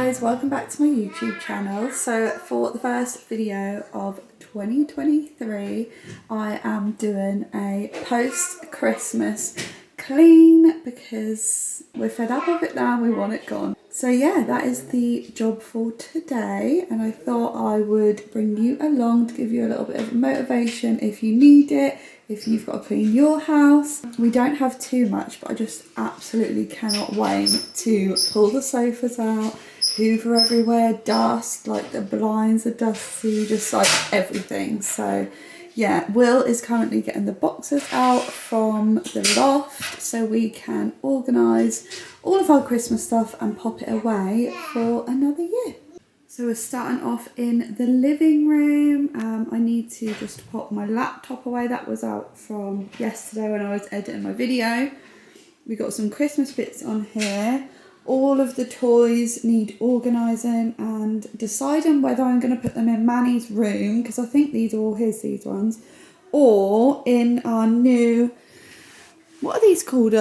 guys, welcome back to my YouTube channel. So for the first video of 2023, I am doing a post-Christmas clean because we're fed up of it now and we want it gone. So yeah, that is the job for today, and I thought I would bring you along to give you a little bit of motivation if you need it, if you've got to clean your house. We don't have too much, but I just absolutely cannot wait to pull the sofas out, hoover everywhere, dust, like the blinds are dusty, just like everything. So yeah, Will is currently getting the boxes out from the loft so we can organise all of our Christmas stuff and pop it away for another year. So we're starting off in the living room. I need to just pop my laptop away. That was out from yesterday when I was editing my video. We got some Christmas bits on here. All of the toys need organising and deciding whether I'm going to put them in Manny's room, because I think these are all his, these ones, or in our new, what are these called,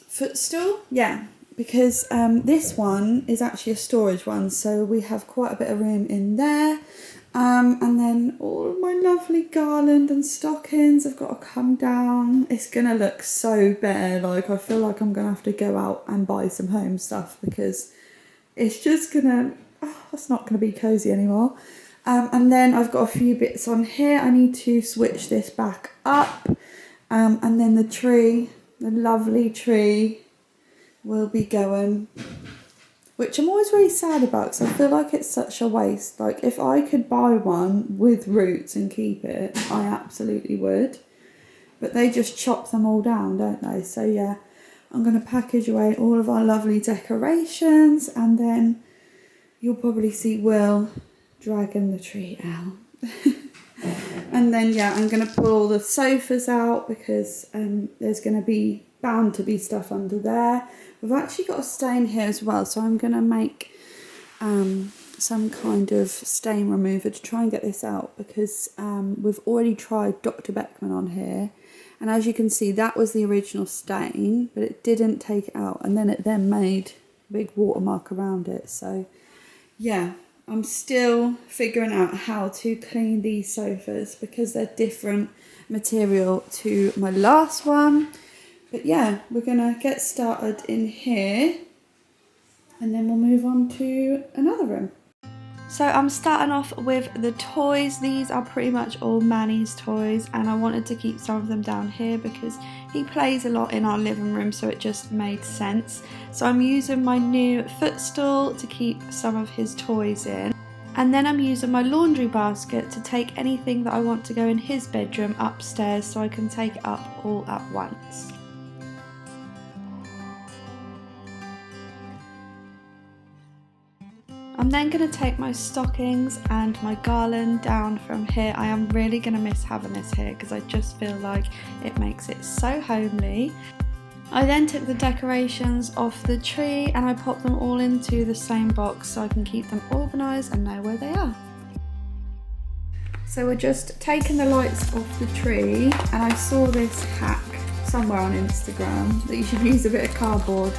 footstool? Yeah, because this one is actually a storage one, so we have quite a bit of room in there. And then all of my lovely garland and stockings have got to come down. It's going to look so bare. Like, I feel like I'm going to have to go out and buy some home stuff because it's just going to, it's not going to be cozy anymore. And then I've got a few bits on here. I need to switch this back up. And then the tree, the lovely tree, will be going, which I'm always really sad about because I feel like it's such a waste. Like, if I could buy one with roots and keep it, I absolutely would. But they just chop them all down, don't they? So yeah, I'm going to package away all of our lovely decorations, and then you'll probably see Will dragging the tree out. And then yeah, I'm going to pull all the sofas out because there's going to be bound to be stuff under there. We've actually got a stain here as well, so I'm going to make some kind of stain remover to try and get this out, because we've already tried Dr. Beckman on here, and as you can see, that was the original stain, but it didn't take it out, and then it made a big watermark around it. So yeah, I'm still figuring out how to clean these sofas because they're different material to my last one. But yeah, we're going to get started in here and then we'll move on to another room. So I'm starting off with the toys. These are pretty much all Manny's toys, and I wanted to keep some of them down here because he plays a lot in our living room, so it just made sense. So I'm using my new footstool to keep some of his toys in. And then I'm using my laundry basket to take anything that I want to go in his bedroom upstairs so I can take it up all at once. I'm then going to take my stockings and my garland down from here. I am really going to miss having this here because I just feel like it makes it so homely. I then took the decorations off the tree and I popped them all into the same box so I can keep them organised and know where they are. So we're just taking the lights off the tree, and I saw this hack somewhere on Instagram that you should use a bit of cardboard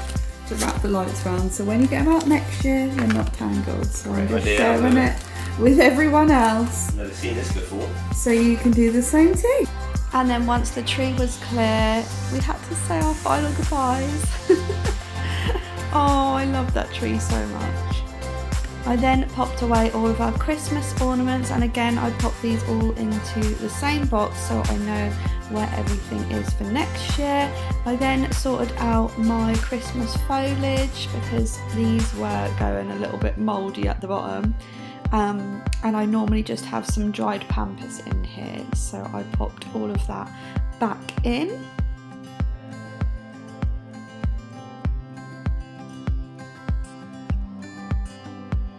to wrap the lights around, so when you get them out next year they're not tangled. So I'm just sharing it with everyone else. Never seen this before. So you can do the same too. And then once the tree was clear, we had to say our final goodbyes. Oh, I love that tree so much. I then popped away all of our Christmas ornaments, and again I popped these all into the same box so I know where everything is for next year. I then sorted out my Christmas foliage because these were going a little bit mouldy at the bottom, and I normally just have some dried pampas in here, so I popped all of that back in.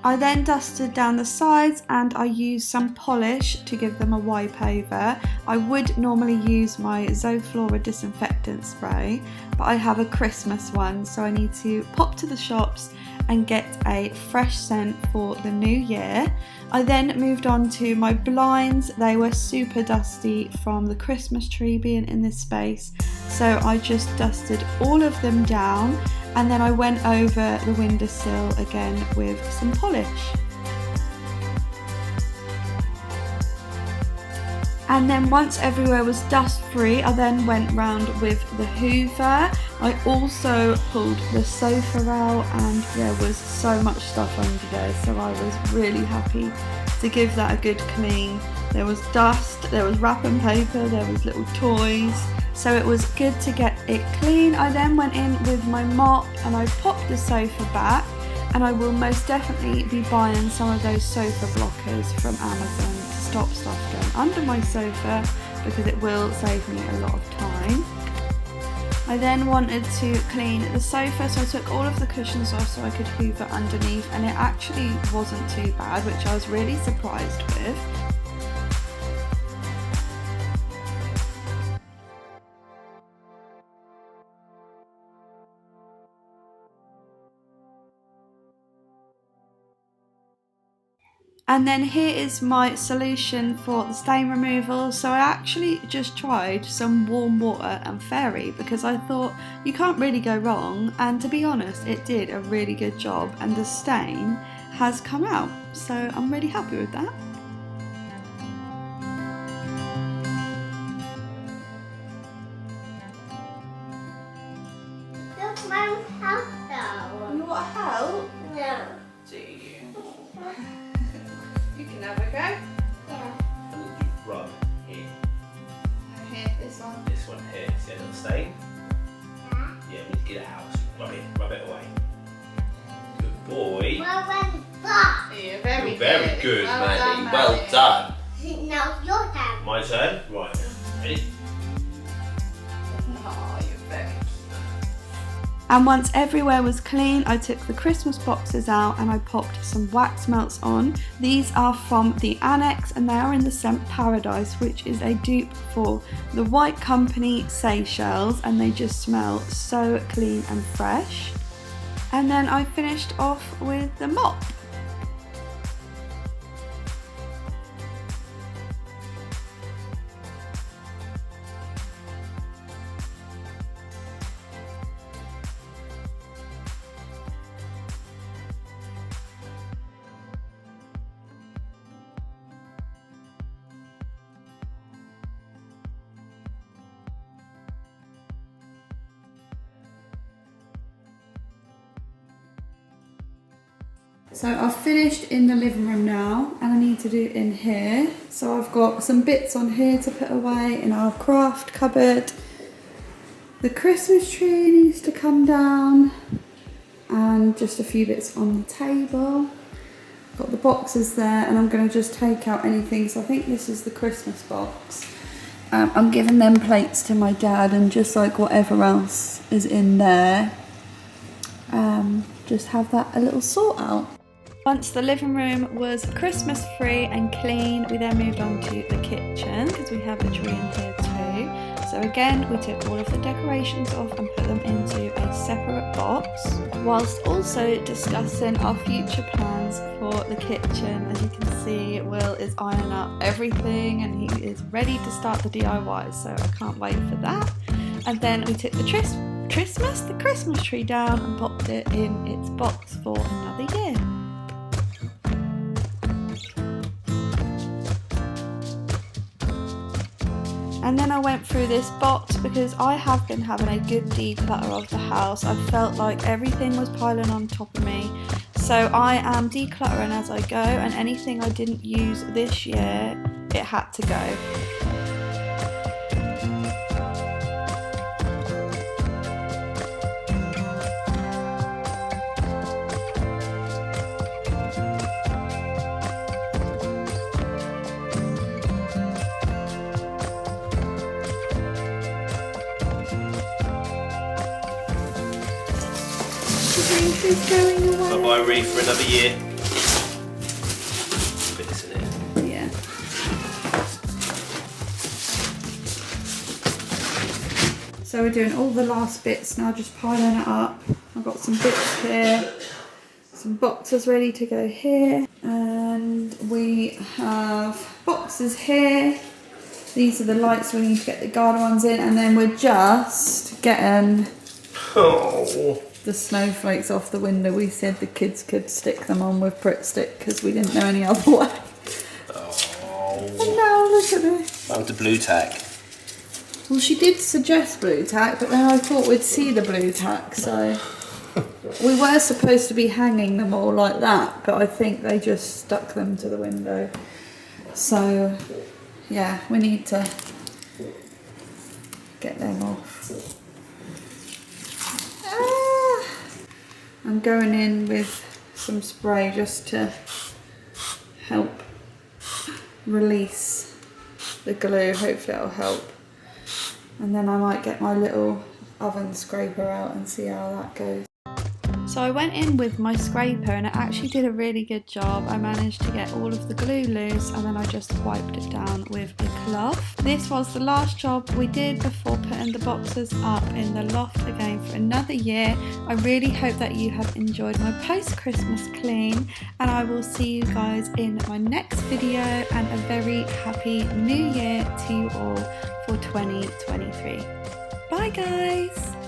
I then dusted down the sides and I used some polish to give them a wipe over. I would normally use my Zoflora disinfectant spray, but I have a Christmas one, so I need to pop to the shops and get a fresh scent for the new year. I then moved on to my blinds. They were super dusty from the Christmas tree being in this space, so I just dusted all of them down, And then I went over the windowsill again with some polish. And then once everywhere was dust free, I then went round with the hoover. I also pulled the sofa out and there was so much stuff under there, so I was really happy to give that a good clean. There was dust, there was wrapping paper, there was little toys, so it was good to get it clean. I then went in with my mop and I popped the sofa back, and I will most definitely be buying some of those sofa blockers from Amazon to stop stuff going under my sofa, because it will save me a lot of time. I then wanted to clean the sofa, so I took all of the cushions off so I could hoover underneath, and it actually wasn't too bad, which I was really surprised with. And then here is my solution for the stain removal. So I actually just tried some warm water and fairy, because I thought you can't really go wrong, and to be honest it did a really good job and the stain has come out, so I'm really happy with that. You want help? No. Do you? You can have a go. Yeah. And you rub here. Here, this one. This one here. See that little stain? Yeah, we need to get it out. Rub it away. Good boy. Yeah, very You're very good, Well Maddie. done, Well Maddie. done. Now your turn. My turn? Right. Ready? Oh, you're very cute. And once everywhere was clean, I took the Christmas boxes out and I popped some wax melts on. These are from the Annex and they are in the scent Paradise, which is a dupe for the White Company Seychelles, and they just smell so clean and fresh. And then I finished off with the mop. So I've finished in the living room now and I need to do it in here. So I've got some bits on here to put away in our craft cupboard. The Christmas tree needs to come down and just a few bits on the table. Got the boxes there and I'm going to just take out anything. So I think this is the Christmas box. I'm giving them plates to my dad and just like whatever else is in there. Just have that a little sort out. Once the living room was Christmas free and clean, we then moved on to the kitchen because we have a tree in here too. So again, we took all of the decorations off and put them into a separate box, whilst also discussing our future plans for the kitchen. As you can see, Will is ironing up everything and he is ready to start the DIY, so I can't wait for that. And then we took the Christmas tree down and popped it in its box for another year. And then I went through this box because I have been having a good declutter of the house. I felt like everything was piling on top of me. So I am decluttering as I go, and anything I didn't use this year, it had to go. Is going away. Bye-bye, Reef, for another year. Put this in here. Yeah. So we're doing all the last bits now, just piling it up. I've got some bits here, some boxes ready to go here, and we have boxes here. These are the lights we need to get the garden ones in, and then we're just getting Oh. the snowflakes off the window, we said the kids could stick them on with Pritt Stick because we didn't know any other way. Oh. And now look at this. That was the blue tack. Well, she did suggest blue tack, but then I thought we'd see the blue tack, so we were supposed to be hanging them all like that, but I think they just stuck them to the window. So yeah, we need to get them off. I'm going in with some spray just to help release the glue. Hopefully it'll help. And then I might get my little oven scraper out and see how that goes. So I went in with my scraper and it actually did a really good job. I managed to get all of the glue loose and then I just wiped it down with a cloth. This was the last job we did before putting the boxes up in the loft again for another year. I really hope that you have enjoyed my post-Christmas clean, and I will see you guys in my next video, and a very happy new year to you all for 2023. Bye guys!